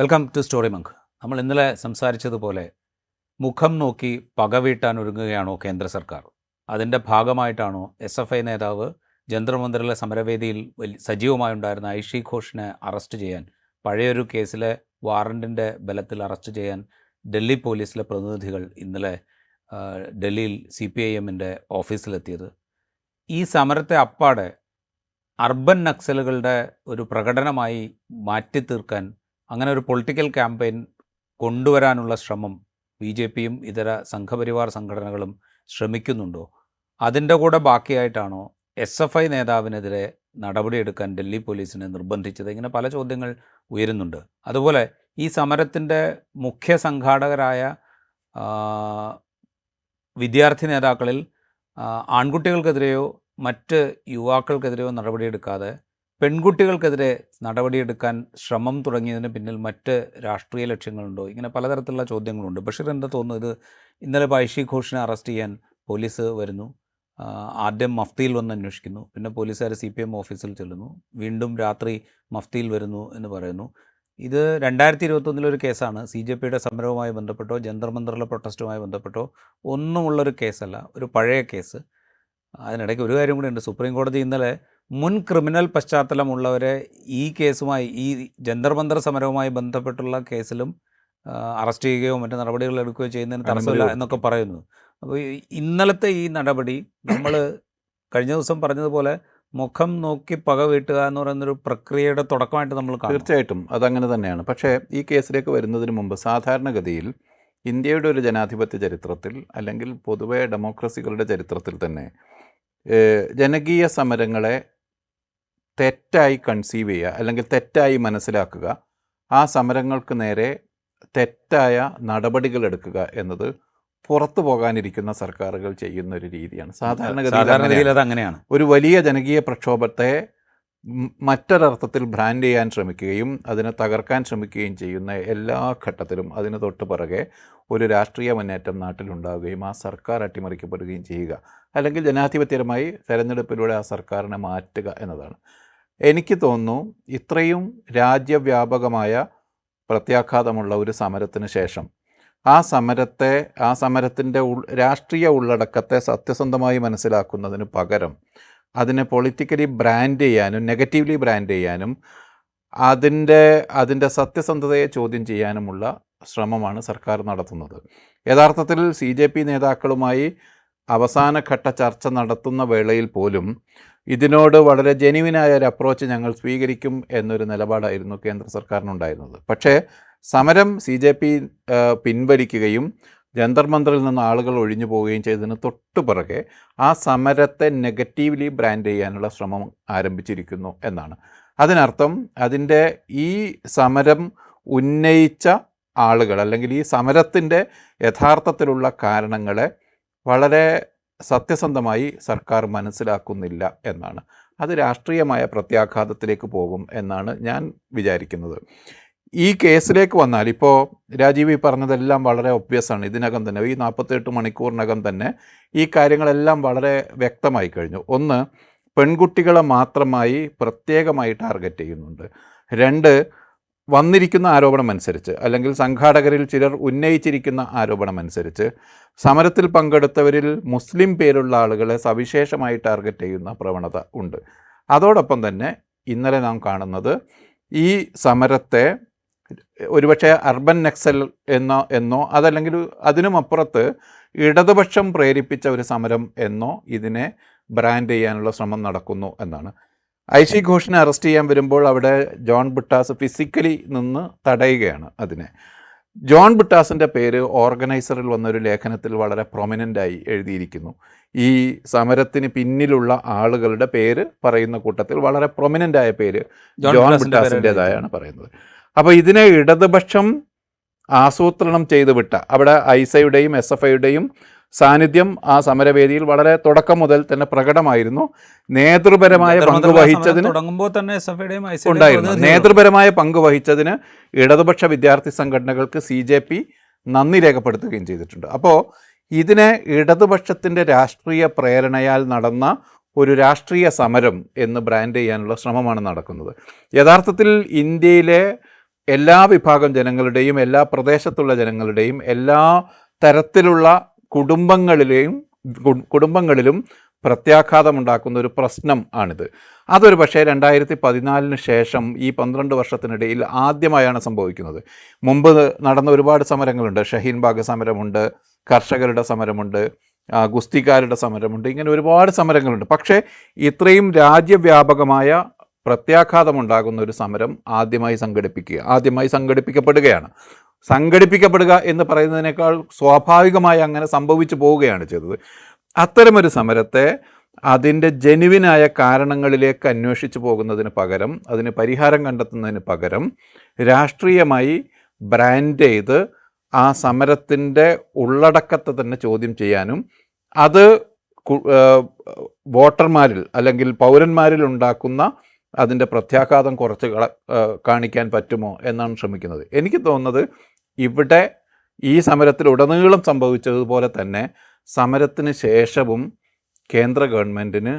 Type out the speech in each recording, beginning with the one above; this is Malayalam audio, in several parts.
Welcome to story Munk. നമ്മൾ ഇന്നലെ സംസാരിച്ചതുപോലെ മുഖം നോക്കി പകവീട്ടാൻ ഒരുങ്ങുകയാണോ കേന്ദ്ര സർക്കാർ? അതിൻ്റെ ഭാഗമായിട്ടാണോ SFI നേതാവ് ജന്തർ മന്ദിറിലെ സമരവേദിയിൽ സജീവമായുണ്ടായിരുന്ന ഐഷി ഘോഷിനെ അറസ്റ്റ് ചെയ്യാൻ, പഴയൊരു കേസിലെ വാറണ്ടിൻ്റെ ബലത്തിൽ അറസ്റ്റ് ചെയ്യാൻ ഡൽഹി പോലീസിലെ പ്രതിനിധികൾ ഇന്നലെ ഡൽഹിയിൽ CPIMൻ്റെ ഓഫീസിലെത്തിയത്? ഈ സമരത്തെ അപ്പാടെ അർബൻ നക്സലുകളുടെ ഒരു പ്രകടനമായി മാറ്റി തീർക്കാൻ, അങ്ങനെ ഒരു പൊളിറ്റിക്കൽ ക്യാമ്പയിൻ കൊണ്ടുവരാനുള്ള ശ്രമം BJPയും ഇതര സംഘപരിവാർ സംഘടനകളും ശ്രമിക്കുന്നുണ്ടോ? അതിൻ്റെ കൂടെ ബാക്കിയായിട്ടാണോ SFI നേതാവിനെതിരെ നടപടിയെടുക്കാൻ ഡൽഹി പോലീസിനെ നിർബന്ധിച്ചത്? ഇങ്ങനെ പല ചോദ്യങ്ങൾ ഉയരുന്നുണ്ട്. അതുപോലെ ഈ സമരത്തിൻ്റെ മുഖ്യ സംഘാടകരായ വിദ്യാർത്ഥി നേതാക്കളിൽ ആൺകുട്ടികൾക്കെതിരെയോ മറ്റ് യുവാക്കൾക്കെതിരെയോ നടപടിയെടുക്കാതെ പെൺകുട്ടികൾക്കെതിരെ നടപടിയെടുക്കാൻ ശ്രമം തുടങ്ങിയതിന് പിന്നിൽ മറ്റ് രാഷ്ട്രീയ ലക്ഷ്യങ്ങളുണ്ടോ? ഇങ്ങനെ പലതരത്തിലുള്ള ചോദ്യങ്ങളുണ്ട്. ബഷീർ, എന്താ തോന്നുന്നത്? ഇന്നലെ ഐഷി ഘോഷിനെ അറസ്റ്റ് ചെയ്യാൻ പോലീസ് വരുന്നു, ആദ്യം മഫ്തിയിൽ വന്ന് അന്വേഷിക്കുന്നു, പിന്നെ പോലീസുകാർ CPM ഓഫീസിൽ ചെല്ലുന്നു, വീണ്ടും രാത്രി മഫ്തിയിൽ വരുന്നു എന്ന് പറയുന്നു. ഇത് 2021 കേസാണ്. CJPയുടെ സമരവുമായി ബന്ധപ്പെട്ടോ ജന്തർ മന്ദറിലെ പ്രൊട്ടസ്റ്റുമായി ബന്ധപ്പെട്ടോ ഒന്നുമുള്ളൊരു കേസല്ല, ഒരു പഴയ കേസ്. അതിനിടയ്ക്ക് ഒരു കാര്യം കൂടി ഉണ്ട്. സുപ്രീം കോടതി ഇന്നലെ മുൻ ക്രിമിനൽ പശ്ചാത്തലമുള്ളവരെ ഈ കേസുമായി, ഈ ജന്തർ മന്ദർ സമരവുമായി ബന്ധപ്പെട്ടുള്ള കേസിലും അറസ്റ്റ് ചെയ്യുകയോ മറ്റു നടപടികൾ എടുക്കുകയോ ചെയ്യുന്നതിന് തടസ്സമില്ല എന്നൊക്കെ പറയുന്നു. അപ്പോൾ ഇന്നലത്തെ ഈ നടപടി നമ്മൾ കഴിഞ്ഞ ദിവസം പറഞ്ഞതുപോലെ മുഖം നോക്കി പക വീട്ടുക എന്ന് പറയുന്നൊരു പ്രക്രിയയുടെ തുടക്കമായിട്ട് നമ്മൾ കാണും. തീർച്ചയായിട്ടും അതങ്ങനെ തന്നെയാണ്. പക്ഷേ ഈ കേസിലേക്ക് വരുന്നതിന് മുമ്പ് സാധാരണഗതിയിൽ ഇന്ത്യയുടെ ഒരു ജനാധിപത്യ ചരിത്രത്തിൽ, അല്ലെങ്കിൽ പൊതുവെ ഡെമോക്രസികളുടെ ചരിത്രത്തിൽ തന്നെ ജനകീയ സമരങ്ങളെ തെറ്റായി കൺസീവ് ചെയ്യുക, അല്ലെങ്കിൽ തെറ്റായി മനസ്സിലാക്കുക, ആ സമരങ്ങൾക്ക് നേരെ തെറ്റായ നടപടികൾ എടുക്കുക എന്നത് പുറത്തു പോകാനിരിക്കുന്ന സർക്കാരുകൾ ചെയ്യുന്ന ഒരു രീതിയാണ്. സാധാരണഗതിയിൽ അത് അങ്ങനെയാണ്. ഒരു വലിയ ജനകീയ പ്രക്ഷോഭത്തെ മറ്റൊരർത്ഥത്തിൽ ബ്രാൻഡ് ചെയ്യാൻ ശ്രമിക്കുകയും അതിനെ തകർക്കാൻ ശ്രമിക്കുകയും ചെയ്യുന്ന എല്ലാ ഘട്ടത്തിലും അതിന് തൊട്ട് പിറകെ ഒരു രാഷ്ട്രീയ മുന്നേറ്റം നാട്ടിലുണ്ടാവുകയും ആ സർക്കാർ അട്ടിമറിക്കപ്പെടുകയും ചെയ്യുക, അല്ലെങ്കിൽ ജനാധിപത്യപരമായി തെരഞ്ഞെടുപ്പിലൂടെ ആ സർക്കാരിനെ മാറ്റുക എന്നതാണ്. എനിക്ക് തോന്നുന്നു ഇത്രയും രാജ്യവ്യാപകമായ പ്രത്യാഘാതമുള്ള ഒരു സമരത്തിന് ശേഷം ആ സമരത്തിൻ്റെ രാഷ്ട്രീയ ഉള്ളടക്കത്തെ സത്യസന്ധമായി മനസ്സിലാക്കുന്നതിന് പകരം അതിനെ പൊളിറ്റിക്കലി ബ്രാൻഡ് ചെയ്യാനും നെഗറ്റീവ്ലി ബ്രാൻഡ് ചെയ്യാനും അതിൻ്റെ സത്യസന്ധതയെ ചോദ്യം ചെയ്യാനുമുള്ള ശ്രമമാണ് സർക്കാർ നടത്തുന്നത്. യഥാർത്ഥത്തിൽ CJP നേതാക്കളുമായി അവസാനഘട്ട ചർച്ച നടത്തുന്ന വേളയിൽ പോലും ഇതിനോട് വളരെ ജെന്യുവിനായ ഒരു അപ്രോച്ച് ഞങ്ങൾ സ്വീകരിക്കും എന്നൊരു നിലപാടായിരുന്നു കേന്ദ്ര സർക്കാരിനുണ്ടായിരുന്നത്. പക്ഷേ സമരം CJP പിൻവലിക്കുകയും ജന്തർ മന്ദറിൽ നിന്ന് ആളുകൾ ഒഴിഞ്ഞു പോവുകയും ചെയ്തതിന് തൊട്ടു പിറകെ ആ സമരത്തെ നെഗറ്റീവ്ലി ബ്രാൻഡ് ചെയ്യാനുള്ള ശ്രമം ആരംഭിച്ചിരിക്കുന്നു എന്നാണ്. അതിനർത്ഥം അതിൻ്റെ ഈ സമരം ഉന്നയിച്ച ആളുകൾ, അല്ലെങ്കിൽ ഈ സമരത്തിൻ്റെ യഥാർത്ഥത്തിലുള്ള കാരണങ്ങളെ വളരെ സത്യസന്ധമായി സർക്കാർ മനസ്സിലാക്കുന്നില്ല എന്നാണ്. അത് രാഷ്ട്രീയമായ പ്രത്യാഘാതത്തിലേക്ക് പോകും എന്നാണ് ഞാൻ വിചാരിക്കുന്നത്. ഈ കേസിലേക്ക് വന്നാൽ ഇപ്പോൾ രാജീവ് പറഞ്ഞതെല്ലാം വളരെ ഒബ്വിയസ് ആണ്. ഇതിനകം തന്നെ ഈ 48 മണിക്കൂറിനകം തന്നെ ഈ കാര്യങ്ങളെല്ലാം വളരെ വ്യക്തമായി കഴിഞ്ഞു. ഒന്ന്, പെൺകുട്ടികളെ മാത്രമായി പ്രത്യേകമായി ടാർഗറ്റ് ചെയ്യുന്നുണ്ട്. രണ്ട്, വന്നിരിക്കുന്ന ആരോപണം അനുസരിച്ച്, അല്ലെങ്കിൽ സംഘാടകരിൽ ചിലർ ഉന്നയിച്ചിരിക്കുന്ന ആരോപണം അനുസരിച്ച് സമരത്തിൽ പങ്കെടുത്തവരിൽ മുസ്ലിം പേരുള്ള ആളുകളെ സവിശേഷമായി ടാർഗറ്റ് ചെയ്യുന്ന പ്രവണത ഉണ്ട്. അതോടൊപ്പം തന്നെ ഇന്നലെ നാം കാണുന്നത് ഈ സമരത്തെ ഒരുപക്ഷെ അർബൻ നക്സൽ എന്നോ അതല്ലെങ്കിൽ അതിനുമപ്പുറത്ത് ഇടതുപക്ഷം പ്രേരിപ്പിച്ച ഒരു സമരം എന്നോ ഇതിനെ ബ്രാൻഡ് ചെയ്യാനുള്ള ശ്രമം നടക്കുന്നു എന്നാണ്. ഐഷി ഘോഷിനെ അറസ്റ്റ് ചെയ്യാൻ വരുമ്പോൾ അവിടെ ജോൺ ബ്രിട്ടാസ് ഫിസിക്കലി നിന്ന് തടയുകയാണ് അതിനെ. ജോൺ ബ്രിട്ടാസിൻ്റെ പേര് ഓർഗനൈസറിൽ വന്നൊരു ലേഖനത്തിൽ വളരെ പ്രൊമിനൻ്റായി എഴുതിയിരിക്കുന്നു. ഈ സമരത്തിന് പിന്നിലുള്ള ആളുകളുടെ പേര് പറയുന്ന കൂട്ടത്തിൽ വളരെ പ്രൊമിനൻ്റായ പേര് ജോൺ ബ്രിട്ടാസിൻ്റെതായാണ് പറയുന്നത്. അപ്പോൾ ഇതിനെ ഇടതുപക്ഷം ആസൂത്രണം ചെയ്ത് വിട്ട, അവിടെ ഐസയുടെയും SFIയുടെയും സാന്നിധ്യം ആ സമരവേദിയിൽ വളരെ തുടക്കം മുതൽ തന്നെ പ്രകടമായിരുന്നു. നേതൃപരമായ പങ്ക് വഹിച്ചതിന് ഉണ്ടായിരുന്നു. നേതൃപരമായ പങ്ക് വഹിച്ചതിന് ഇടതുപക്ഷ വിദ്യാർത്ഥി സംഘടനകൾക്ക് CJP നന്ദി രേഖപ്പെടുത്തുകയും ചെയ്തിട്ടുണ്ട്. അപ്പോൾ ഇതിനെ ഇടതുപക്ഷത്തിൻ്റെ രാഷ്ട്രീയ പ്രേരണയാൽ നടന്ന ഒരു രാഷ്ട്രീയ സമരം എന്ന് ബ്രാൻഡ് ചെയ്യാനുള്ള ശ്രമമാണ് നടക്കുന്നത്. യഥാർത്ഥത്തിൽ ഇന്ത്യയിലെ എല്ലാ വിഭാഗം ജനങ്ങളുടെയും എല്ലാ പ്രദേശത്തുള്ള ജനങ്ങളുടെയും എല്ലാ തരത്തിലുള്ള കുടുംബങ്ങളിലും പ്രത്യാഘാതമുണ്ടാക്കുന്ന ഒരു പ്രശ്നം ആണിത്. അതൊരു പക്ഷേ 2014 ശേഷം ഈ 12 വർഷത്തിനിടയിൽ ആദ്യമായാണ് സംഭവിക്കുന്നത്. മുമ്പ് നടന്ന ഒരുപാട് സമരങ്ങളുണ്ട്. ഷഹീൻ ബാഗ് സമരമുണ്ട്, കർഷകരുടെ സമരമുണ്ട്, ഗുസ്തിക്കാരുടെ സമരമുണ്ട്, ഇങ്ങനെ ഒരുപാട് സമരങ്ങളുണ്ട്. പക്ഷേ ഇത്രയും രാജ്യവ്യാപകമായ പ്രത്യാഘാതമുണ്ടാകുന്ന ഒരു സമരം ആദ്യമായി സംഘടിപ്പിക്കപ്പെടുകയാണ്. സംഘടിപ്പിക്കപ്പെടുക എന്ന് പറയുന്നതിനേക്കാൾ സ്വാഭാവികമായി അങ്ങനെ സംഭവിച്ചു പോവുകയാണ് ചെയ്തത്. അത്തരമൊരു സമരത്തെ അതിൻ്റെ ജെനുവിനായ കാരണങ്ങളിലേക്ക് അന്വേഷിച്ചു പോകുന്നതിന് പകരം, അതിന് പരിഹാരം കണ്ടെത്തുന്നതിന് പകരം രാഷ്ട്രീയമായി ബ്രാൻഡ് ചെയ്ത് ആ സമരത്തിൻ്റെ ഉള്ളടക്കത്തെ തന്നെ ചോദ്യം ചെയ്യാനും അത് വോട്ടർമാരിൽ അല്ലെങ്കിൽ പൗരന്മാരിൽ ഉണ്ടാക്കുന്ന അതിൻ്റെ പ്രത്യാഘാതം കുറച്ച് കാണിക്കാൻ പറ്റുമോ എന്നാണ് ശ്രമിക്കുന്നത്. എനിക്ക് തോന്നുന്നത് ഇവിടെ ഈ സമരത്തിൽ ഉടനീളം സംഭവിച്ചതുപോലെ തന്നെ സമരത്തിന് ശേഷവും കേന്ദ്ര ഗവൺമെൻറ്റിന്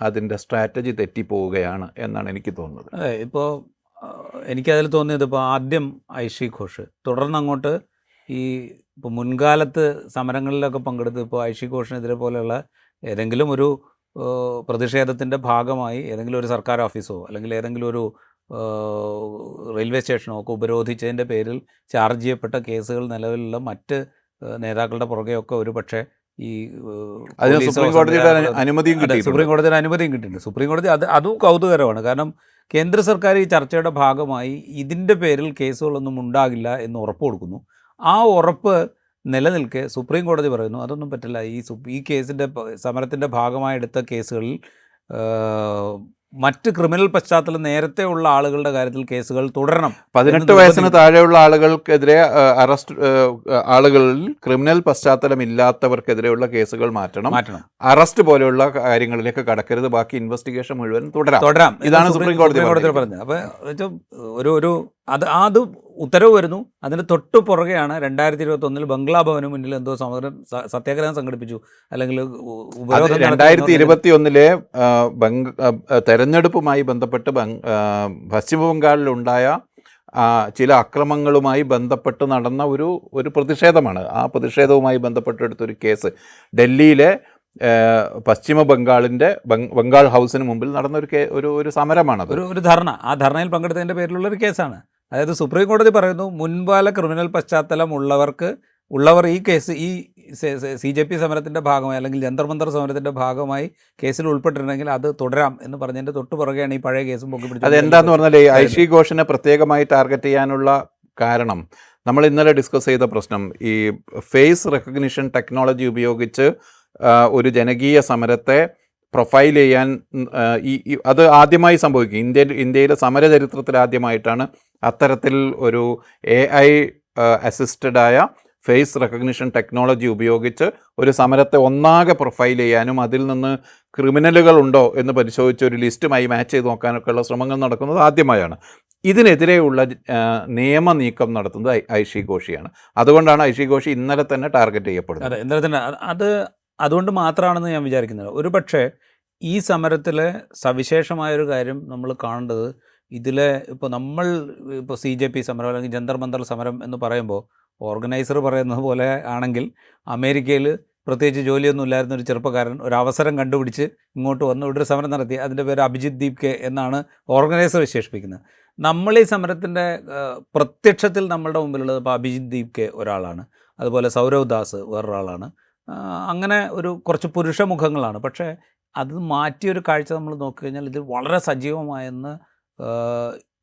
അതിൻ്റെ സ്ട്രാറ്റജി തെറ്റിപ്പോവുകയാണ് എന്നാണ് എനിക്ക് തോന്നുന്നത്. അതെ, ഇപ്പോൾ എനിക്കതിൽ തോന്നിയത്, ഇപ്പോൾ ആദ്യം ഐഷി ഘോഷ്, തുടർന്ന് അങ്ങോട്ട് ഇപ്പോൾ മുൻകാലത്ത് സമരങ്ങളിലൊക്കെ പങ്കെടുത്ത് ഇപ്പോൾ ഐഷി ഘോഷിനെതിരെ പോലെയുള്ള ഏതെങ്കിലും ഒരു പ്രതിഷേധത്തിൻ്റെ ഭാഗമായി ഏതെങ്കിലും ഒരു സർക്കാർ ഓഫീസോ അല്ലെങ്കിൽ ഏതെങ്കിലും ഒരു റെയിൽവേ സ്റ്റേഷനോ ഒക്കെ ഉപരോധിച്ചതിൻ്റെ പേരിൽ ചാർജ് ചെയ്യപ്പെട്ട കേസുകൾ നിലവിലുള്ള മറ്റ് നേതാക്കളുടെ പുറകെയൊക്കെ ഒരു പക്ഷേ ഈ സുപ്രീം കോടതിയുടെ അനുമതിയും കിട്ടിയിട്ടുണ്ട്. സുപ്രീം കോടതി അതും കൗതുകരമാണ്. കാരണം കേന്ദ്ര സർക്കാർ ഈ ചർച്ചയുടെ ഭാഗമായി ഇതിൻ്റെ പേരിൽ കേസുകളൊന്നും ഉണ്ടാകില്ല എന്ന് ഉറപ്പ് കൊടുക്കുന്നു. ആ ഉറപ്പ് നിലനിൽക്കെ സുപ്രീം കോടതി പറയുന്നു അതൊന്നും പറ്റില്ല, ഈ കേസിൻ്റെ സമരത്തിൻ്റെ ഭാഗമായി എടുത്ത കേസുകളിൽ മറ്റ് ക്രിമിനൽ പശ്ചാത്തലം നേരത്തെ ഉള്ള ആളുകളുടെ കാര്യത്തിൽ കേസുകൾ തുടരണം. 18 വയസ്സിന് താഴെയുള്ള ആളുകൾക്കെതിരെ ആളുകളിൽ ക്രിമിനൽ പശ്ചാത്തലം ഇല്ലാത്തവർക്കെതിരെയുള്ള കേസുകൾ മാറ്റണം. അറസ്റ്റ് പോലെയുള്ള കാര്യങ്ങളിലേക്ക് കടക്കരുത്, ബാക്കി ഇൻവെസ്റ്റിഗേഷൻ മുഴുവൻ തുടരാം. ഇതാണ് സുപ്രീം കോടതി പറഞ്ഞത്. അപ്പോൾ അത് ഉത്തരവ് വരുന്നു. അതിന് തൊട്ടു പുറകെയാണ് 2021 ബംഗ്ലാ ഭവന് മുന്നിൽ എന്തോ സമരം സത്യാഗ്രഹം സംഘടിപ്പിച്ചു, അല്ലെങ്കിൽ 2021 തെരഞ്ഞെടുപ്പുമായി ബന്ധപ്പെട്ട് പശ്ചിമ ബംഗാളിലുണ്ടായ ചില അക്രമങ്ങളുമായി ബന്ധപ്പെട്ട് നടന്ന ഒരു പ്രതിഷേധമാണ്. ആ പ്രതിഷേധവുമായി ബന്ധപ്പെട്ടെടുത്തൊരു കേസ് ഡൽഹിയിലെ പശ്ചിമ ബംഗാളിൻ്റെ ബംഗാൾ ഹൗസിന് മുമ്പിൽ നടന്ന ഒരു സമരമാണത്. ഒരു ധർണ. ആ ധർണയിൽ പങ്കെടുത്തതിൻ്റെ പേരിലുള്ളൊരു കേസാണ്. അതായത് സുപ്രീം കോടതി പറയുന്നു മുൻകാല ക്രിമിനൽ പശ്ചാത്തലം ഉള്ളവർ ഈ കേസ് ഈ CJP സമരത്തിൻ്റെ ഭാഗമായി അല്ലെങ്കിൽ ജന്തർ മന്തർ സമരത്തിൻ്റെ ഭാഗമായി കേസിൽ ഉൾപ്പെട്ടിട്ടുണ്ടെങ്കിൽ അത് തുടരാം എന്ന് പറഞ്ഞതിൻ്റെ തൊട്ട് പുറകെയാണ് ഈ പഴയ കേസും പൊക്കി പിടിച്ചത്. അതെന്താന്ന് പറഞ്ഞാൽ ഐഷി ഘോഷിനെ പ്രത്യേകമായി ടാർഗറ്റ് ചെയ്യാനുള്ള കാരണം, നമ്മൾ ഇന്നലെ ഡിസ്കസ് ചെയ്ത പ്രശ്നം, ഈ ഫേസ് റെക്കഗ്നിഷൻ ടെക്നോളജി ഉപയോഗിച്ച് ഒരു ജനകീയ സമരത്തെ പ്രൊഫൈൽ ചെയ്യാൻ അത് ആദ്യമായി സംഭവിക്കും. ഇന്ത്യയിലെ സമരചരിത്രത്തിൽ ആദ്യമായിട്ടാണ് അത്തരത്തിൽ ഒരു AI അസിസ്റ്റഡായ ഫേസ് റെക്കഗ്നിഷൻ ടെക്നോളജി ഉപയോഗിച്ച് ഒരു സമരത്തെ ഒന്നാകെ പ്രൊഫൈൽ ചെയ്യാനും അതിൽ നിന്ന് ക്രിമിനലുകൾ ഉണ്ടോ എന്ന് പരിശോധിച്ച് ഒരു ലിസ്റ്റുമായി മാച്ച് ചെയ്ത് നോക്കാനൊക്കെയുള്ള ശ്രമങ്ങൾ നടക്കുന്നത് ആദ്യമായാണ്. ഇതിനെതിരെയുള്ള നിയമ നീക്കം നടത്തുന്നത് ഐഷി ഘോഷിയാണ്. അതുകൊണ്ടാണ് ഐഷി ഘോഷി ഇന്നലെ തന്നെ ടാർഗറ്റ് ചെയ്യപ്പെടുന്നത്. അതെ, ഇന്നലെ തന്നെ. അതുകൊണ്ട് മാത്രമാണെന്ന് ഞാൻ വിചാരിക്കുന്നത്. ഒരു പക്ഷേ ഈ സമരത്തിലെ സവിശേഷമായൊരു കാര്യം നമ്മൾ കാണേണ്ടത്, ഇപ്പോൾ CJP സമരം അല്ലെങ്കിൽ ജന്തർ മന്തർ സമരം എന്ന് പറയുമ്പോൾ ഓർഗനൈസർ പറയുന്നത് പോലെ ആണെങ്കിൽ അമേരിക്കയിൽ പ്രത്യേകിച്ച് ജോലിയൊന്നും ഇല്ലായിരുന്ന ഒരു ചെറുപ്പക്കാരൻ ഒരു അവസരം കണ്ടുപിടിച്ച് ഇങ്ങോട്ട് വന്ന് ഇവിടെ ഒരു സമരം നടത്തി. അതിൻ്റെ പേര് അഭിജിത് ദീപ് കെ എന്നാണ് ഓർഗനൈസർ വിശേഷിപ്പിക്കുന്നത്. നമ്മൾ ഈ സമരത്തിൻ്റെ പ്രത്യക്ഷത്തിൽ നമ്മളുടെ മുമ്പിലുള്ളത് ഇപ്പോൾ അഭിജിത് ദീപ് കെ ഒരാളാണ്, അതുപോലെ സൗരവ് ദാസ് വേറൊരാളാണ്. അങ്ങനെ കുറച്ച് പുരുഷ മുഖങ്ങളാണ്. പക്ഷേ അത് മാറ്റിയൊരു കാഴ്ച നമ്മൾ നോക്കിക്കഴിഞ്ഞാൽ ഇതിൽ വളരെ സജീവമായെന്ന്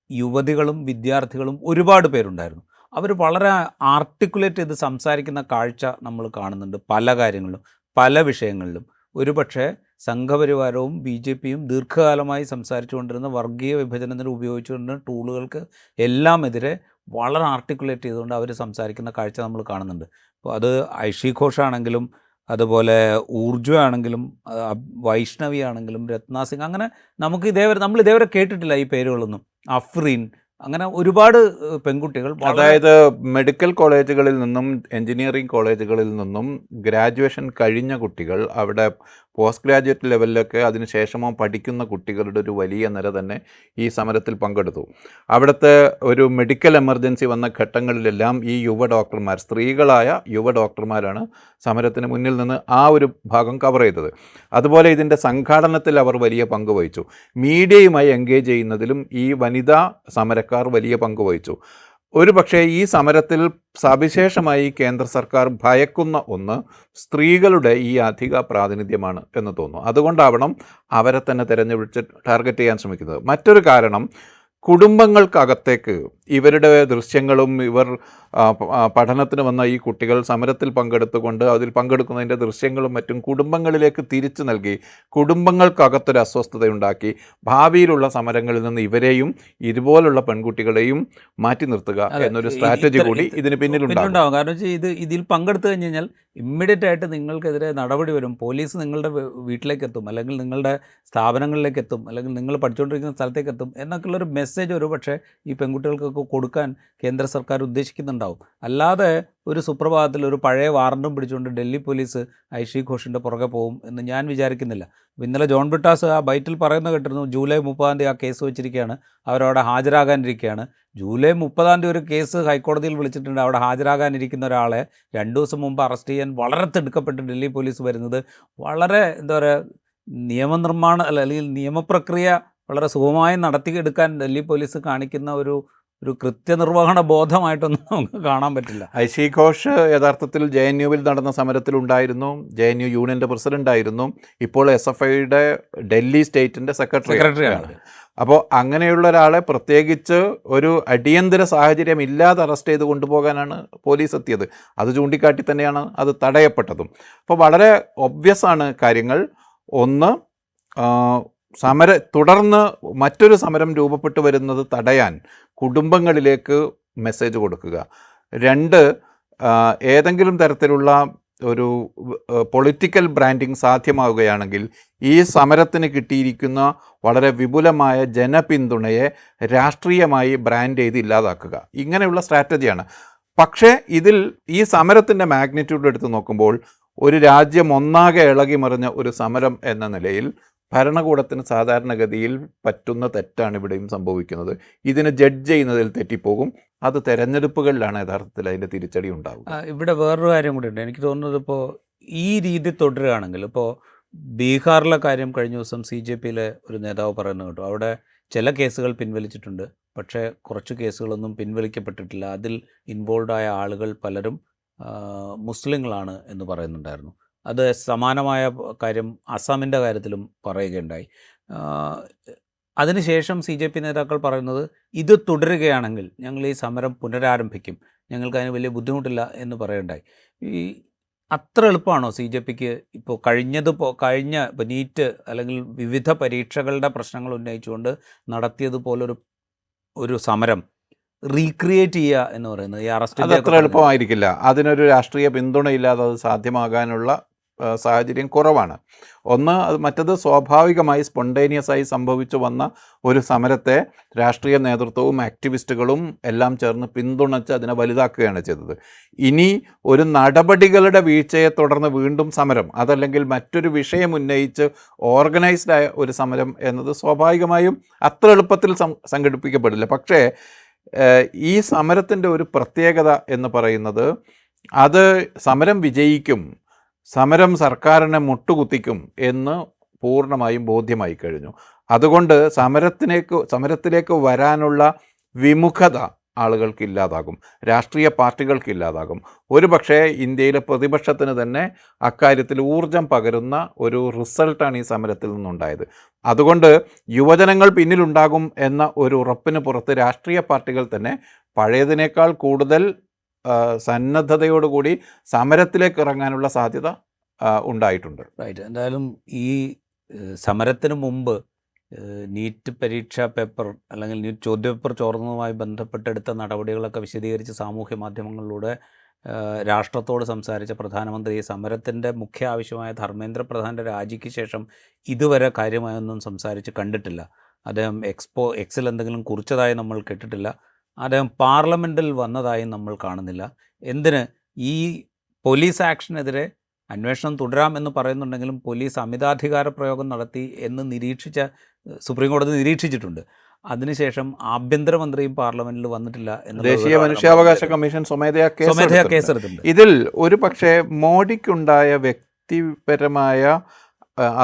യുവതികളും വിദ്യാർത്ഥികളും ഒരുപാട് പേരുണ്ടായിരുന്നു. അവർ വളരെ ആർട്ടിക്കുലേറ്റ് ചെയ്ത് സംസാരിക്കുന്ന കാഴ്ച നമ്മൾ കാണുന്നുണ്ട്. പല കാര്യങ്ങളിലും പല വിഷയങ്ങളിലും. ഒരുപക്ഷെ സംഘപരിവാരവും BJPയും ദീർഘകാലമായി സംസാരിച്ചുകൊണ്ടിരുന്ന വർഗീയ വിഭജനത്തിന് ഉപയോഗിച്ചുകൊണ്ടിരുന്ന ടൂളുകൾക്ക് എല്ലാമെതിരെ വളരെ ആർട്ടിക്കുലേറ്റ് ചെയ്തുകൊണ്ട് അവർ സംസാരിക്കുന്ന കാഴ്ച നമ്മൾ കാണുന്നുണ്ട്. അപ്പോൾ അത് ഐഷി ഘോഷാണെങ്കിലും അതുപോലെ ഊർജ്ജ ആണെങ്കിലും വൈഷ്ണവി ആണെങ്കിലും രത്ന സിംഗ്, അങ്ങനെ നമ്മൾ ഇതേവരെ കേട്ടിട്ടില്ല ഈ പേരുകളൊന്നും. അഫ്രീൻ, അങ്ങനെ ഒരുപാട് പെൺകുട്ടികൾ, അതായത് മെഡിക്കൽ കോളേജുകളിൽ നിന്നും എഞ്ചിനീയറിംഗ് കോളേജുകളിൽ നിന്നും ഗ്രാജുവേഷൻ കഴിഞ്ഞ കുട്ടികൾ, അവിടെ പോസ്റ്റ് ഗ്രാജുവേറ്റ് ലെവലിലൊക്കെ അതിനുശേഷമോ പഠിക്കുന്ന കുട്ടികളുടെ ഒരു വലിയ നിര തന്നെ ഈ സമരത്തിൽ പങ്കെടുത്തു. അവിടുത്തെ ഒരു മെഡിക്കൽ എമർജൻസി വന്ന ഘട്ടങ്ങളിലെല്ലാം ഈ യുവ ഡോക്ടർമാർ, സ്ത്രീകളായ യുവ ഡോക്ടർമാരാണ് സമരത്തിന് മുന്നിൽ നിന്ന് ആ ഒരു ഭാഗം കവർ ചെയ്തത്. അതുപോലെ ഇതിൻ്റെ സംഘാടനത്തിൽ അവർ വലിയ പങ്ക് വഹിച്ചു. മീഡിയയുമായി എൻഗേജ് ചെയ്യുന്നതിലും ഈ വനിതാ സമരക്കാർ വലിയ പങ്ക് വഹിച്ചു. ഒരു പക്ഷേ ഈ സമരത്തിൽ സവിശേഷമായി കേന്ദ്ര സർക്കാർ ഭയക്കുന്ന ഒന്ന് സ്ത്രീകളുടെ ഈ അധിക പ്രാതിനിധ്യമാണ് എന്ന് തോന്നുന്നു. അതുകൊണ്ടാവണം അവരെ തന്നെ തിരഞ്ഞെടുത്ത് ടാർഗറ്റ് ചെയ്യാൻ ശ്രമിക്കുന്നത്. മറ്റൊരു കാരണം, കുടുംബങ്ങൾക്കകത്തേക്ക് ഇവരുടെ ദൃശ്യങ്ങളും ഇവർ പഠനത്തിന് വന്ന ഈ കുട്ടികൾ സമരത്തിൽ പങ്കെടുത്തുകൊണ്ട് അതിൽ പങ്കെടുക്കുന്നതിൻ്റെ ദൃശ്യങ്ങളും മറ്റും കുടുംബങ്ങളിലേക്ക് തിരിച്ചു നൽകി കുടുംബങ്ങൾക്കകത്തൊരു അസ്വസ്ഥതയുണ്ടാക്കി ഭാവിയിലുള്ള സമരങ്ങളിൽ നിന്ന് ഇവരെയും ഇതുപോലുള്ള പെൺകുട്ടികളെയും മാറ്റി നിർത്തുക എന്നൊരു സ്ട്രാറ്റജി കൂടി ഇതിന് പിന്നിലുണ്ടാകും. കാരണം ഇതിൽ പങ്കെടുത്തു കഴിഞ്ഞ് കഴിഞ്ഞാൽ ഇമ്മീഡിയറ്റ് ആയിട്ട് നിങ്ങൾക്കെതിരെ നടപടി വരും. പോലീസ് നിങ്ങളുടെ വീട്ടിലേക്ക് എത്തും, അല്ലെങ്കിൽ നിങ്ങളുടെ സ്ഥാപനങ്ങളിലേക്ക് എത്തും, അല്ലെങ്കിൽ നിങ്ങൾ പഠിച്ചുകൊണ്ടിരിക്കുന്ന സ്ഥലത്തേക്ക് എത്തും എന്നൊക്കെയുള്ളൊരു മെസ്സേജ് ഒരു പക്ഷേ ഈ പെൺകുട്ടികൾക്കൊക്കെ കൊടുക്കാൻ കേന്ദ്ര സർക്കാർ ഉദ്ദേശിക്കുന്നുണ്ടാവും. അല്ലാതെ ഒരു സുപ്രഭാതത്തിൽ ഒരു പഴയ വാറണ്ടും പിടിച്ചുകൊണ്ട് ഡൽഹി പോലീസ് ഐഷി ഘോഷിൻ്റെ പുറകെ പോകും എന്ന് ഞാൻ വിചാരിക്കുന്നില്ല. ഇന്നലെ ജോൺ ബ്രിട്ടാസ് ആ ബൈറ്റിൽ പറയുന്ന കേട്ടിരുന്നു, ജൂലൈ 30 ആ കേസ് വെച്ചിരിക്കുകയാണ്, അവരവിടെ ഹാജരാകാനിരിക്കുകയാണ്. ജൂലൈ 30 ഒരു കേസ് ഹൈക്കോടതിയിൽ വിളിച്ചിട്ടുണ്ട്. അവിടെ ഹാജരാകാനിരിക്കുന്ന ഒരാളെ 2 ദിവസം മുമ്പ് അറസ്റ്റ് ചെയ്യാൻ വളരെ തിടുക്കപ്പെട്ട് ഡൽഹി പോലീസ് വരുന്നത് വളരെ എന്താ പറയുക, നിയമനിർമ്മാണം അല്ലെങ്കിൽ നിയമപ്രക്രിയ വളരെ സുഗമമായി നടത്തിയെടുക്കാൻ ഡൽഹി പോലീസ് കാണിക്കുന്ന ഒരു കൃത്യനിർവഹണ ബോധമായിട്ടൊന്നും നമുക്ക് കാണാൻ പറ്റില്ല. ഐഷി ഘോഷ് യഥാർത്ഥത്തിൽ JNUവിൽ നടന്ന സമരത്തിലുണ്ടായിരുന്നു. JNU യൂണിയൻ്റെ പ്രസിഡൻ്റായിരുന്നു. ഇപ്പോൾ SFIയുടെ ഡൽഹി സ്റ്റേറ്റിൻ്റെ സെക്രട്ടറിയാണ്. അപ്പോൾ അങ്ങനെയുള്ള ഒരാളെ പ്രത്യേകിച്ച് ഒരു അടിയന്തര സാഹചര്യം ഇല്ലാതെ അറസ്റ്റ് ചെയ്ത് കൊണ്ടുപോകാനാണ് പോലീസ് എത്തിയത്. അത് ചൂണ്ടിക്കാട്ടി തന്നെയാണ് അത് തടയപ്പെട്ടതും. അപ്പോൾ വളരെ ഒബ്വിയസ് ആണ് കാര്യങ്ങൾ. ഒന്ന്, തുടർന്ന് മറ്റൊരു സമരം രൂപപ്പെട്ടു വരുന്നത് തടയാൻ കുടുംബങ്ങളിലേക്ക് മെസ്സേജ് കൊടുക്കുക. 2, ഏതെങ്കിലും തരത്തിലുള്ള ഒരു പൊളിറ്റിക്കൽ ബ്രാൻഡിങ് സാധ്യമാവുകയാണെങ്കിൽ ഈ സമരത്തിന് കിട്ടിയിരിക്കുന്ന വളരെ വിപുലമായ ജനപിന്തുണയെ രാഷ്ട്രീയമായി ബ്രാൻഡ് ചെയ്ത് ഇല്ലാതാക്കുക. ഇങ്ങനെയുള്ള സ്ട്രാറ്റജിയാണ്. പക്ഷേ ഇതിൽ ഈ സമരത്തിൻ്റെ മാഗ്നിറ്റ്യൂഡ് എടുത്ത് നോക്കുമ്പോൾ ഒരു രാജ്യം ഒന്നാകെ ഇളകി മറിഞ്ഞ ഒരു സമരം എന്ന നിലയിൽ ഭരണകൂടത്തിന് സാധാരണഗതിയിൽ പറ്റുന്ന തെറ്റാണ് ഇവിടെയും സംഭവിക്കുന്നത്. ഇതിനെ ജഡ്ജ് ചെയ്യുന്നതിൽ തെറ്റിപ്പോകും. അത് തെരഞ്ഞെടുപ്പുകളിലാണ് യഥാർത്ഥത്തിൽ അതിൻ്റെ തിരിച്ചടി ഉണ്ടാവുക. ഇവിടെ വേറൊരു കാര്യം കൂടി ഉണ്ട്. എനിക്ക് തോന്നുന്നത് ഇപ്പോൾ ഈ രീതി തുടരുകയാണെങ്കിൽ, ഇപ്പോൾ ബീഹാറിലെ കാര്യം കഴിഞ്ഞ ദിവസം CJPയിലെ ഒരു നേതാവ് പറയുന്നത് കേട്ടു. അവിടെ ചില കേസുകൾ പിൻവലിച്ചിട്ടുണ്ട്, പക്ഷേ കുറച്ച് കേസുകളൊന്നും പിൻവലിക്കപ്പെട്ടിട്ടില്ല. അതിൽ ഇൻവോൾവ് ആയ ആളുകൾ പലരും മുസ്ലിങ്ങളാണ് എന്ന് പറയുന്നുണ്ടായിരുന്നു. അത് സമാനമായ കാര്യം അസാമിൻ്റെ കാര്യത്തിലും പറയുകയുണ്ടായി. അതിനുശേഷം CJP നേതാക്കൾ പറയുന്നത് ഇത് തുടരുകയാണെങ്കിൽ ഞങ്ങൾ ഈ സമരം പുനരാരംഭിക്കും, ഞങ്ങൾക്കതിന് വലിയ ബുദ്ധിമുട്ടില്ല എന്ന് പറയുകയുണ്ടായി. അത്ര എളുപ്പമാണോ CJPക്ക് ഇപ്പോൾ കഴിഞ്ഞ ഇപ്പോൾ നീറ്റ് അല്ലെങ്കിൽ വിവിധ പരീക്ഷകളുടെ പ്രശ്നങ്ങൾ ഉന്നയിച്ചുകൊണ്ട് നടത്തിയതുപോലൊരു സമരം റീക്രിയേറ്റ് ചെയ്യുക എന്ന് പറയുന്നത് ഈ അറസ്റ്റ് അത്ര എളുപ്പമായിരിക്കില്ല. അതിനൊരു രാഷ്ട്രീയ പിന്തുണയില്ലാതെ അത് സാധ്യമാകാനുള്ള സാഹചര്യം കുറവാണ്. മറ്റത് സ്വാഭാവികമായി സ്പോണ്ടേനിയസായി സംഭവിച്ചു വന്ന ഒരു സമരത്തെ രാഷ്ട്രീയ നേതൃത്വവും ആക്ടിവിസ്റ്റുകളും എല്ലാം ചേർന്ന് പിന്തുണച്ച് അതിനെ വലുതാക്കുകയാണ് ചെയ്തത്. ഇനി ഒരു നടപടികളുടെ വീഴ്ചയെ തുടർന്ന് വീണ്ടും സമരം, അതല്ലെങ്കിൽ മറ്റൊരു വിഷയം ഉന്നയിച്ച് ഓർഗനൈസ്ഡായ ഒരു സമരം എന്നത് സ്വാഭാവികമായും അത്ര എളുപ്പത്തിൽ സംഘടിപ്പിക്കപ്പെടില്ല. പക്ഷേ ഈ സമരത്തിൻ്റെ ഒരു പ്രത്യേകത എന്ന് പറയുന്നത് അത് സമരം വിജയിക്കും, സമരം സർക്കാരിനെ മുട്ടുകുത്തിക്കും എന്ന് പൂർണ്ണമായും ബോധ്യമായി കഴിഞ്ഞു. അതുകൊണ്ട് സമരത്തിലേക്ക് വരാനുള്ള വിമുഖത ആളുകൾക്ക് ഇല്ലാതാകും, രാഷ്ട്രീയ പാർട്ടികൾക്ക് ഇല്ലാതാകും. ഒരു പക്ഷേ ഇന്ത്യയിലെ പ്രതിപക്ഷത്തിന് തന്നെ അക്കാര്യത്തിൽ ഊർജം പകരുന്ന ഒരു റിസൾട്ടാണ് ഈ സമരത്തിൽ നിന്നുണ്ടായത്. അതുകൊണ്ട് യുവജനങ്ങൾ പിന്നിലുണ്ടാകും എന്ന ഒരു ഉറപ്പിന് പുറത്ത് രാഷ്ട്രീയ പാർട്ടികൾ തന്നെ പഴയതിനേക്കാൾ കൂടുതൽ സന്നദ്ധതയോടുകൂടി സമരത്തിലേക്ക് ഇറങ്ങാനുള്ള സാധ്യത ഉണ്ടായിട്ടുണ്ട്. റൈറ്റ്. എന്തായാലും ഈ സമരത്തിന് മുമ്പ് നീറ്റ് പരീക്ഷാ പേപ്പർ അല്ലെങ്കിൽ നീറ്റ് ചോദ്യപേപ്പർ ചോർന്നതുമായി ബന്ധപ്പെട്ടെടുത്ത നടപടികളൊക്കെ വിശദീകരിച്ച് സാമൂഹ്യ മാധ്യമങ്ങളിലൂടെ രാഷ്ട്രത്തോട് സംസാരിച്ച പ്രധാനമന്ത്രി സമരത്തിൻ്റെ മുഖ്യ ആവശ്യമായ ധർമ്മേന്ദ്ര പ്രധാൻ്റെ രാജിക്ക് ശേഷം ഇതുവരെ കാര്യമായൊന്നും സംസാരിച്ച് കണ്ടിട്ടില്ല. അദ്ദേഹം എക്സിൽ എന്തെങ്കിലും കുറിച്ചതായി നമ്മൾ കേട്ടിട്ടില്ല. അദ്ദേഹം പാർലമെൻറ്റിൽ വന്നതായി നമ്മൾ കാണുന്നില്ല. എന്തിന് ഈ പോലീസ് ആക്ഷനെതിരെ അന്വേഷണം തുടരാം എന്ന് പറയുന്നുണ്ടെങ്കിലും പോലീസ് അമിതാധികാര പ്രയോഗം നടത്തി എന്ന് സുപ്രീം കോടതി നിരീക്ഷിച്ചിട്ടുണ്ട്. അതിനുശേഷം ആഭ്യന്തരമന്ത്രിയും പാർലമെന്റിൽ വന്നിട്ടില്ല ദേശീയ മനുഷ്യാവകാശ കമ്മീഷൻ സ്വമേധയാ കേസെടുത്തിട്ടുണ്ട്. ഇതിൽ ഒരു പക്ഷേ മോഡിക്കുണ്ടായ വ്യക്തിപരമായ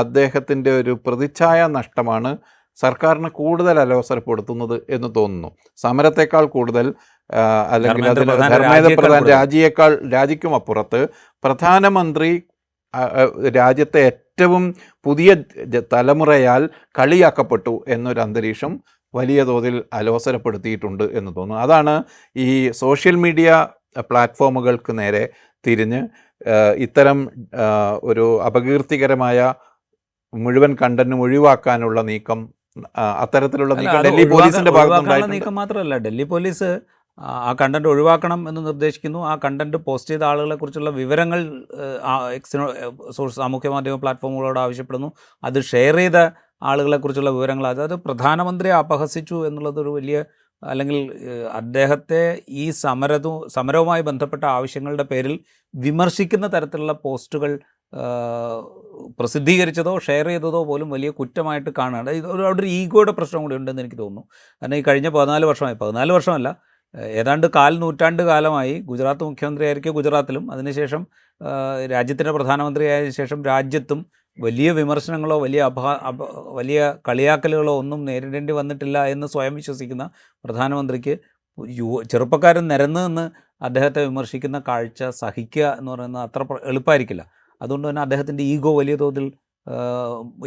അദ്ദേഹത്തിൻ്റെ ഒരു പ്രതിച്ഛായ നഷ്ടമാണ് സർക്കാരിന് കൂടുതൽ അലോസരപ്പെടുത്തുന്നത് എന്ന് തോന്നുന്നു. സമരത്തെക്കാൾ കൂടുതൽ അല്ലെങ്കിൽ ധർമ്മേന്ദ്ര പ്രധാൻ രാജിക്കും അപ്പുറത്ത് പ്രധാനമന്ത്രി രാജ്യത്തെ ഏറ്റവും പുതിയ തലമുറയാൽ കളിയാക്കപ്പെട്ടു എന്നൊരു അന്തരീക്ഷം വലിയ തോതിൽ അലോസരപ്പെടുത്തിയിട്ടുണ്ട് എന്ന് തോന്നുന്നു. അതാണ് ഈ സോഷ്യൽ മീഡിയ പ്ലാറ്റ്ഫോമുകൾക്ക് നേരെ തിരിഞ്ഞ് ഇത്തരം ഒരു അപകീർത്തികരമായ മുഴുവൻ കണ്ടന്റും ഒഴിവാക്കാനുള്ള നീക്കം, അത്തരത്തിലുള്ള നീക്കം ഡൽഹി പോലീസിന്റെ ഭാഗത്തുനിന്ന് നീക്കം മാത്രമല്ല, ഡൽഹി പോലീസ് ആ കണ്ടന്റ് ഒഴിവാക്കണം എന്ന് നിർദ്ദേശിക്കുന്നു. ആ കണ്ടന്റ് പോസ്റ്റ് ചെയ്ത ആളുകളെ കുറിച്ചുള്ള വിവരങ്ങൾ സാമൂഹ്യ മാധ്യമ പ്ലാറ്റ്ഫോമുകളോട് ആവശ്യപ്പെടുന്നു. അത് ഷെയർ ചെയ്ത ആളുകളെക്കുറിച്ചുള്ള വിവരങ്ങൾ, അതായത് പ്രധാനമന്ത്രിയെ അപഹസിച്ചു എന്നുള്ളതൊരു വലിയ, അല്ലെങ്കിൽ അദ്ദേഹത്തെ ഈ സമരവുമായി ബന്ധപ്പെട്ട ആവശ്യങ്ങളുടെ പേരിൽ വിമർശിക്കുന്ന തരത്തിലുള്ള പോസ്റ്റുകൾ പ്രസിദ്ധീകരിച്ചതോ ഷെയർ ചെയ്തതോ പോലും വലിയ കുറ്റമായിട്ട് കാണുകയാണ്. അവിടെ ഒരു ഈഗോയുടെ പ്രശ്നം കൂടി ഉണ്ടെന്ന് എനിക്ക് തോന്നുന്നു. കാരണം ഈ കഴിഞ്ഞ 14 വർഷമല്ല, ഏതാണ്ട് 1/4 നൂറ്റാണ്ട് കാലമായി ഗുജറാത്ത് മുഖ്യമന്ത്രിയായിരിക്കും ഗുജറാത്തിലും, അതിനുശേഷം രാജ്യത്തിൻ്റെ പ്രധാനമന്ത്രിയായ ശേഷം രാജ്യത്തും വലിയ വിമർശനങ്ങളോ വലിയ കളിയാക്കലുകളോ ഒന്നും നേരിടേണ്ടി വന്നിട്ടില്ല എന്ന് സ്വയം വിശ്വസിക്കുന്ന പ്രധാനമന്ത്രിക്ക് ചെറുപ്പക്കാരൻ നിരന്ന് നിന്ന് അദ്ദേഹത്തെ വിമർശിക്കുന്ന കാഴ്ച സഹിക്കുക എന്ന് പറയുന്നത് അത്ര എളുപ്പമായിരിക്കില്ല. അതുകൊണ്ട് തന്നെ അദ്ദേഹത്തിൻ്റെ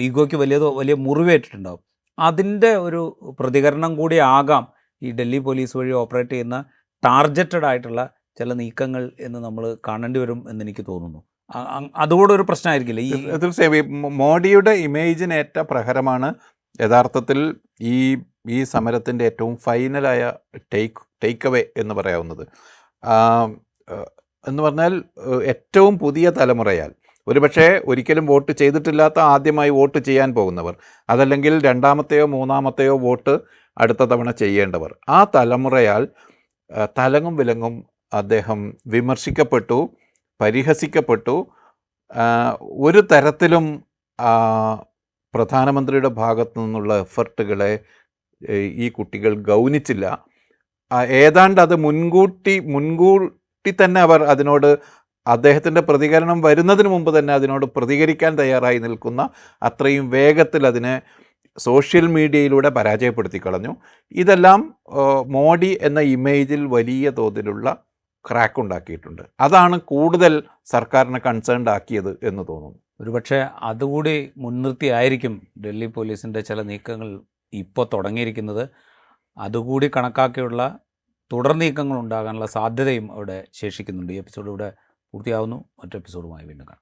ഈഗോയ്ക്ക് വലിയ മുറിവേറ്റിട്ടുണ്ടാകും. അതിൻ്റെ ഒരു പ്രതികരണം കൂടി ആകാം ഈ ഡൽഹി പോലീസ് വഴി ഓപ്പറേറ്റ് ചെയ്യുന്ന ടാർഗറ്റഡ് ആയിട്ടുള്ള ചില നീക്കങ്ങൾ എന്ന് നമ്മൾ കാണേണ്ടി വരും എന്നെനിക്ക് തോന്നുന്നു. അതുകൂടെ ഒരു പ്രശ്നമായിരിക്കില്ല. തീർച്ചയായും മോഡിയുടെ ഇമേജിനേറ്റ പ്രഹരമാണ് യഥാർത്ഥത്തിൽ ഈ സമരത്തിൻ്റെ ഏറ്റവും ഫൈനലായ ടേക്ക് അവേ എന്ന് പറയാവുന്നത്. എന്ന് പറഞ്ഞാൽ ഏറ്റവും പുതിയ തലമുറയാൽ, ഒരുപക്ഷെ ഒരിക്കലും വോട്ട് ചെയ്തിട്ടില്ലാത്ത ആദ്യമായി വോട്ട് ചെയ്യാൻ പോകുന്നവർ, അതല്ലെങ്കിൽ രണ്ടാമത്തെയോ മൂന്നാമത്തെയോ വോട്ട് അടുത്ത തവണ ചെയ്യേണ്ടവർ, ആ തലമുറയാൽ തലങ്ങും വിലങ്ങും അദ്ദേഹം വിമർശിക്കപ്പെട്ടു, പരിഹസിക്കപ്പെട്ടു. ഒരു തരത്തിലും പ്രധാനമന്ത്രിയുടെ ഭാഗത്തു നിന്നുള്ള എഫർട്ടുകളെ ഈ കുട്ടികൾ ഗൗനിച്ചില്ല. ഏതാണ്ട് അത് മുൻകൂട്ടി തന്നെ അവർ അതിനോട്, അദ്ദേഹത്തിൻ്റെ പ്രതികരണം വരുന്നതിന് മുമ്പ് തന്നെ അതിനോട് പ്രതികരിക്കാൻ തയ്യാറായി നിൽക്കുന്ന അത്രയും വേഗത്തിൽ അതിനെ സോഷ്യൽ മീഡിയയിലൂടെ പരാജയപ്പെടുത്തി കളഞ്ഞു. ഇതെല്ലാം മോഡി എന്ന ഇമേജിൽ വലിയ തോതിലുള്ള ക്രാക്ക് ഉണ്ടാക്കിയിട്ടുണ്ട്. അതാണ് കൂടുതൽ സർക്കാരിനെ കൺസേൺഡ് ആക്കിയത് എന്ന് തോന്നുന്നു. ഒരുപക്ഷെ അതുകൂടി മുൻനിർത്തിയായിരിക്കും ഡൽഹി പോലീസിൻ്റെ ചില നീക്കങ്ങൾ ഇപ്പോൾ തുടങ്ങിയിരിക്കുന്നത്. അതുകൂടി കണക്കാക്കിയുള്ള തുടർ നീക്കങ്ങൾ ഉണ്ടാകാനുള്ള സാധ്യതയും അവിടെ ശേഷിക്കുന്നുണ്ട്. ഈ എപ്പിസോഡ് ഇവിടെ പൂർത്തിയാവുന്നു. മറ്റു എപ്പിസോഡുമായി വീണ്ടും കാണാം.